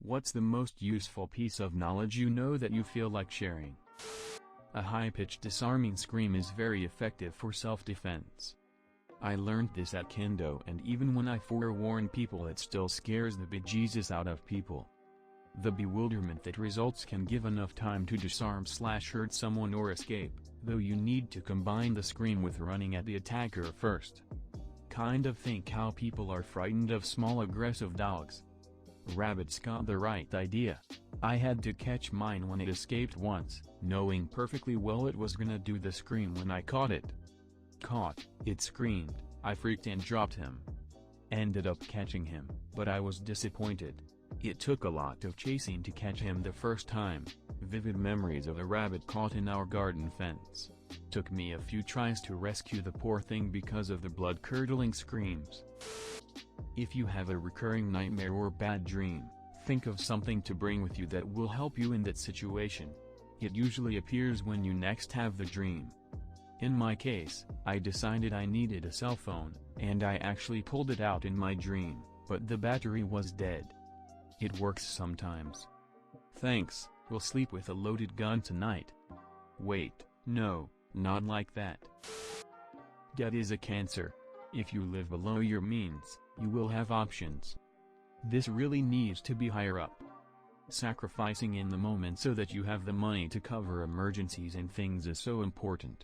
What's the most useful piece of knowledge you know that you feel like sharing? A high-pitched disarming scream is very effective for self-defense. I learned this at Kendo, and even when I forewarn people, it still scares the bejesus out of people. The bewilderment that results can give enough time to disarm/hurt someone or escape, though you need to combine the scream with running at the attacker first. Kind of think how people are frightened of small aggressive dogs. Rabbits got the right idea. I had to catch mine when it escaped once, knowing perfectly well it was gonna do the scream when I caught it. It screamed, I freaked and dropped him. Ended up catching him, but I was disappointed. It took a lot of chasing to catch him the first time. Vivid memories of a rabbit caught in our garden fence. Took me a few tries to rescue the poor thing because of the blood-curdling screams. If you have a recurring nightmare or bad dream, think of something to bring with you that will help you in that situation. It usually appears when you next have the dream. In my case, I decided I needed a cell phone, and I actually pulled it out in my dream, but the battery was dead. It works sometimes. Thanks, we'll sleep with a loaded gun tonight. Wait, no, not like that. Debt is a cancer. If you live below your means, you will have options. This really needs to be higher up. Sacrificing in the moment so that you have the money to cover emergencies and things is so important.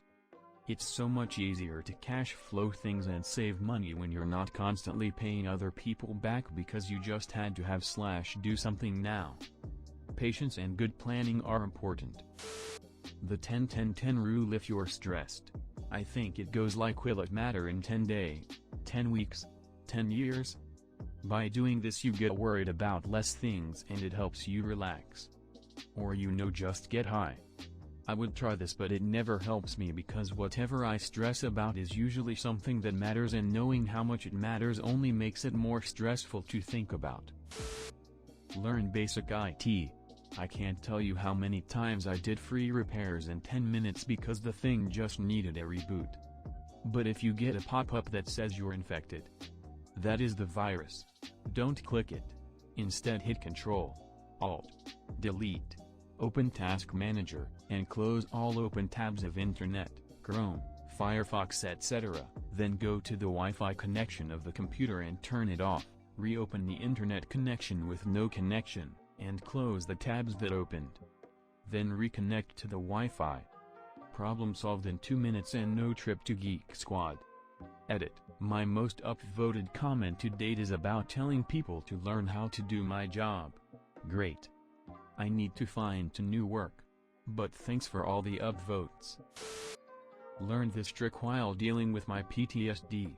It's so much easier to cash flow things and save money when you're not constantly paying other people back because you just had to have/do something now. Patience and good planning are important. The 10-10-10 rule: if you're stressed, I think it goes like, will it matter in 10 days, 10 weeks, 10 years? By doing this you get worried about less things and it helps you relax. Or just get high. I would try this, but it never helps me because whatever I stress about is usually something that matters, and knowing how much it matters only makes it more stressful to think about. Learn basic IT. I can't tell you how many times I did free repairs in 10 minutes because the thing just needed a reboot. But if you get a pop-up that says you're infected, that is the virus. Don't click it. Instead hit Ctrl, Alt, Delete, open Task Manager, and close all open tabs of Internet, Chrome, Firefox etc. Then go to the Wi-Fi connection of the computer and turn it off, reopen the Internet connection with no connection, and close the tabs that opened. Then reconnect to the Wi-Fi. Problem solved in 2 minutes and no trip to Geek Squad. Edit. My most upvoted comment to date is about telling people to learn how to do my job. Great. I need to find new work. But thanks for all the upvotes. Learned this trick while dealing with my PTSD.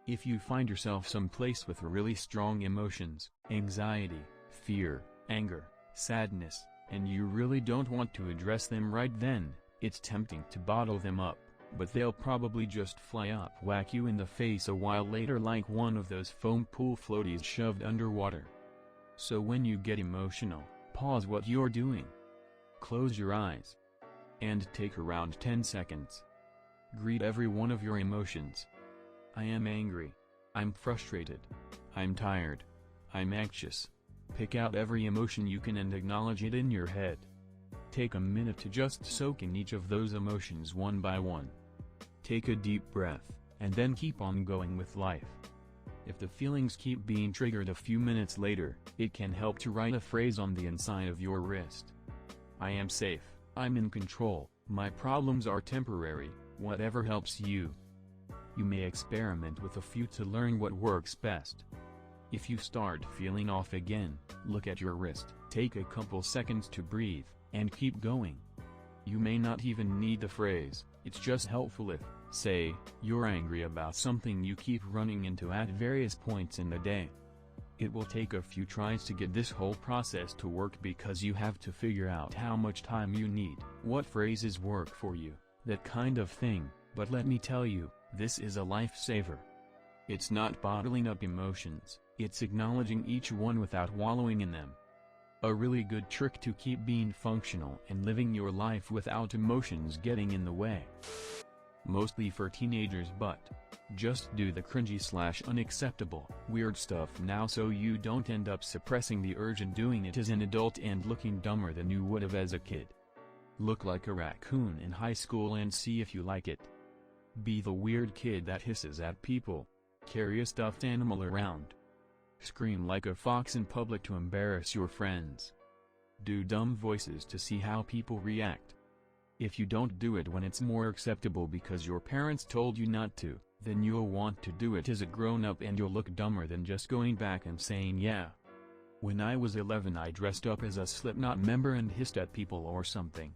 If you find yourself someplace with really strong emotions, anxiety, fear, anger, sadness, and you really don't want to address them right then, it's tempting to bottle them up, but they'll probably just fly up, whack you in the face a while later like one of those foam pool floaties shoved underwater. So when you get emotional, pause what you're doing. Close your eyes. And take around 10 seconds. Greet every one of your emotions. I am angry. I'm frustrated. I'm tired. I'm anxious. Pick out every emotion you can and acknowledge it in your head. Take a minute to just soak in each of those emotions one by one. Take a deep breath, and then keep on going with life. If the feelings keep being triggered a few minutes later, it can help to write a phrase on the inside of your wrist. I am safe, I'm in control, my problems are temporary, whatever helps you. You may experiment with a few to learn what works best. If you start feeling off again, look at your wrist, take a couple seconds to breathe, and keep going. You may not even need the phrase, it's just helpful if, say, you're angry about something you keep running into at various points in the day. It will take a few tries to get this whole process to work because you have to figure out how much time you need, what phrases work for you, that kind of thing, but let me tell you, this is a lifesaver. It's not bottling up emotions, it's acknowledging each one without wallowing in them. A really good trick to keep being functional and living your life without emotions getting in the way. mostly for teenagers, but just do the cringy/unacceptable, weird stuff now so you don't end up suppressing the urge and doing it as an adult and looking dumber than you would have as a kid. Look like a raccoon in high school and see if you like it. Be the weird kid that hisses at people. Carry a stuffed animal around. Scream like a fox in public to embarrass your friends. Do dumb voices to see how people react. If you don't do it when it's more acceptable because your parents told you not to, then you'll want to do it as a grown-up and you'll look dumber than just going back and saying yeah. When I was 11 I dressed up as a Slipknot member and hissed at people or something.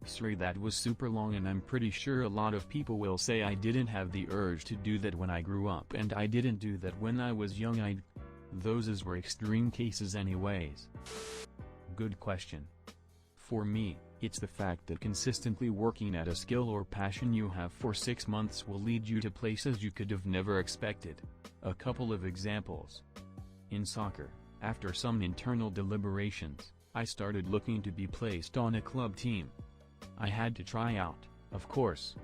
Sorry, that was super long and I'm pretty sure a lot of people will say I didn't have the urge to do that when I grew up and I didn't do that when I was young. Those were extreme cases anyways. Good question. For me, it's the fact that consistently working at a skill or passion you have for 6 months will lead you to places you could have never expected. A couple of examples. In soccer, after some internal deliberations, I started looking to be placed on a club team. I had to try out, of course.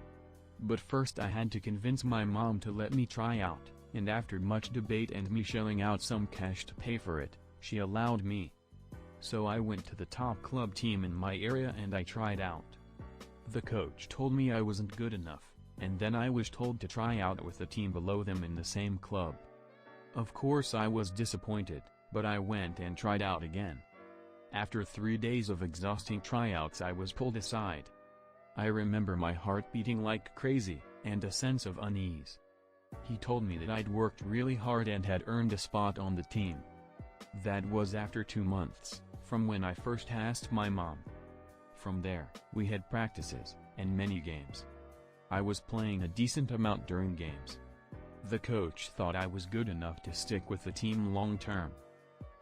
But first I had to convince my mom to let me try out, and after much debate and me shelling out some cash to pay for it, she allowed me. So I went to the top club team in my area and I tried out. The coach told me I wasn't good enough, and then I was told to try out with the team below them in the same club. Of course I was disappointed, but I went and tried out again. After 3 days of exhausting tryouts I was pulled aside. I remember my heart beating like crazy, and a sense of unease. He told me that I'd worked really hard and had earned a spot on the team. That was after 2 months, from when I first asked my mom. From there, we had practices, and many games. I was playing a decent amount during games. The coach thought I was good enough to stick with the team long term.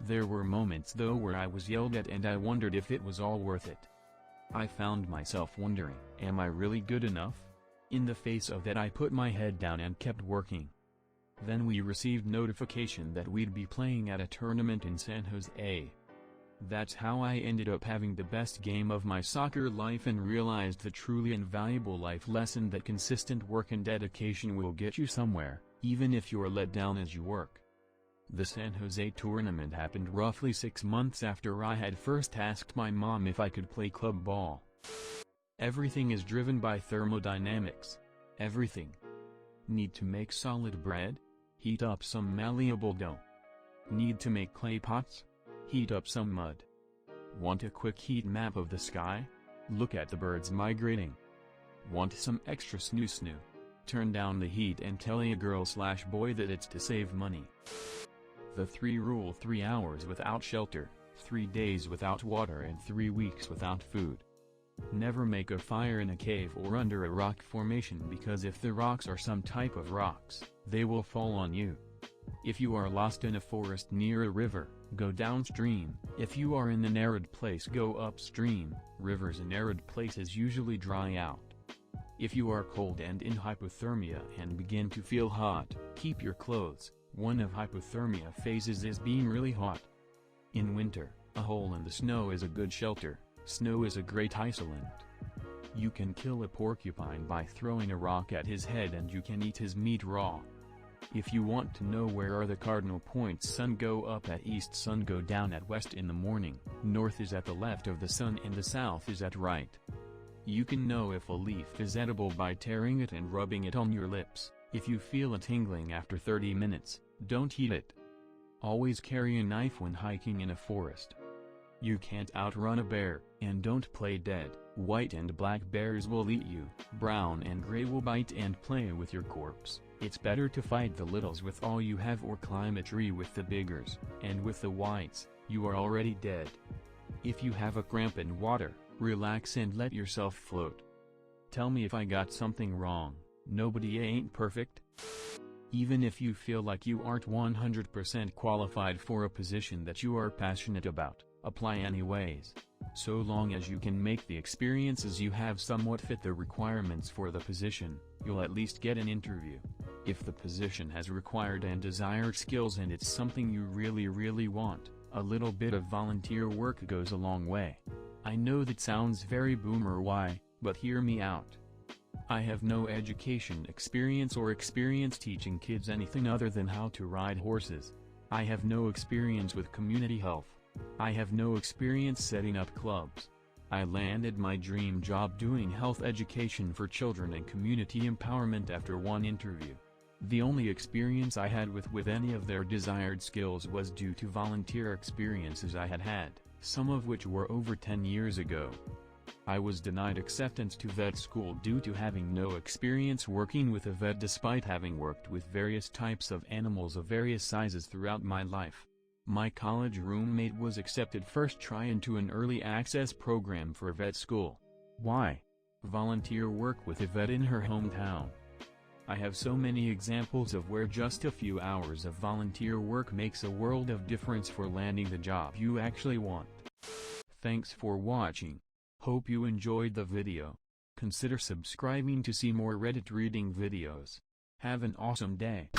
There were moments though where I was yelled at and I wondered if it was all worth it. I found myself wondering, am I really good enough? In the face of that I put my head down and kept working. Then we received notification that we'd be playing at a tournament in San Jose. That's how I ended up having the best game of my soccer life and realized the truly invaluable life lesson that consistent work and dedication will get you somewhere, even if you're let down as you work. The San Jose tournament happened roughly 6 months after I had first asked my mom if I could play club ball. Everything is driven by thermodynamics. Everything. Need to make solid bread? Heat up some malleable dough. Need to make clay pots? Heat up some mud. Want a quick heat map of the sky? Look at the birds migrating. Want some extra snoo? Turn down the heat and tell a girl/boy that it's to save money. The 3 rule: 3 hours without shelter, 3 days without water and 3 weeks without food. Never make a fire in a cave or under a rock formation because if the rocks are some type of rocks, they will fall on you. If you are lost in a forest near a river, go downstream. If you are in an arid place, go upstream. Rivers in arid places usually dry out. If you are cold and in hypothermia and begin to feel hot, keep your clothes. One of hypothermia phases is being really hot. In winter, a hole in the snow is a good shelter. Snow is a great isolant. You can kill a porcupine by throwing a rock at his head and you can eat his meat raw. If you want to know where are the cardinal points: sun go up at east, sun go down at west in the morning, north is at the left of the sun and the south is at right. You can know if a leaf is edible by tearing it and rubbing it on your lips. If you feel a tingling after 30 minutes, don't eat it. Always carry a knife when hiking in a forest. You can't outrun a bear, and don't play dead. White and black bears will eat you, brown and gray will bite and play with your corpse. It's better to fight the littles with all you have or climb a tree with the biggers, and with the whites, you are already dead. If you have a cramp in water, relax and let yourself float. Tell me if I got something wrong. Nobody ain't perfect. Even if you feel like you aren't 100% qualified for a position that you are passionate about, apply anyways. So long as you can make the experiences you have somewhat fit the requirements for the position, you'll at least get an interview. If the position has required and desired skills and it's something you really want, a little bit of volunteer work goes a long way. I know that sounds very boomer but hear me out. I have no education experience or experience teaching kids anything other than how to ride horses. I have no experience with community health. I have no experience setting up clubs. I landed my dream job doing health education for children and community empowerment after one interview. The only experience I had with any of their desired skills was due to volunteer experiences I had had, some of which were over 10 years ago. I was denied acceptance to vet school due to having no experience working with a vet despite having worked with various types of animals of various sizes throughout my life. My college roommate was accepted first try into an early access program for vet school. Why? Volunteer work with a vet in her hometown. I have so many examples of where just a few hours of volunteer work makes a world of difference for landing the job you actually want. Thanks for watching. Hope you enjoyed the video. Consider subscribing to see more Reddit reading videos. Have an awesome day.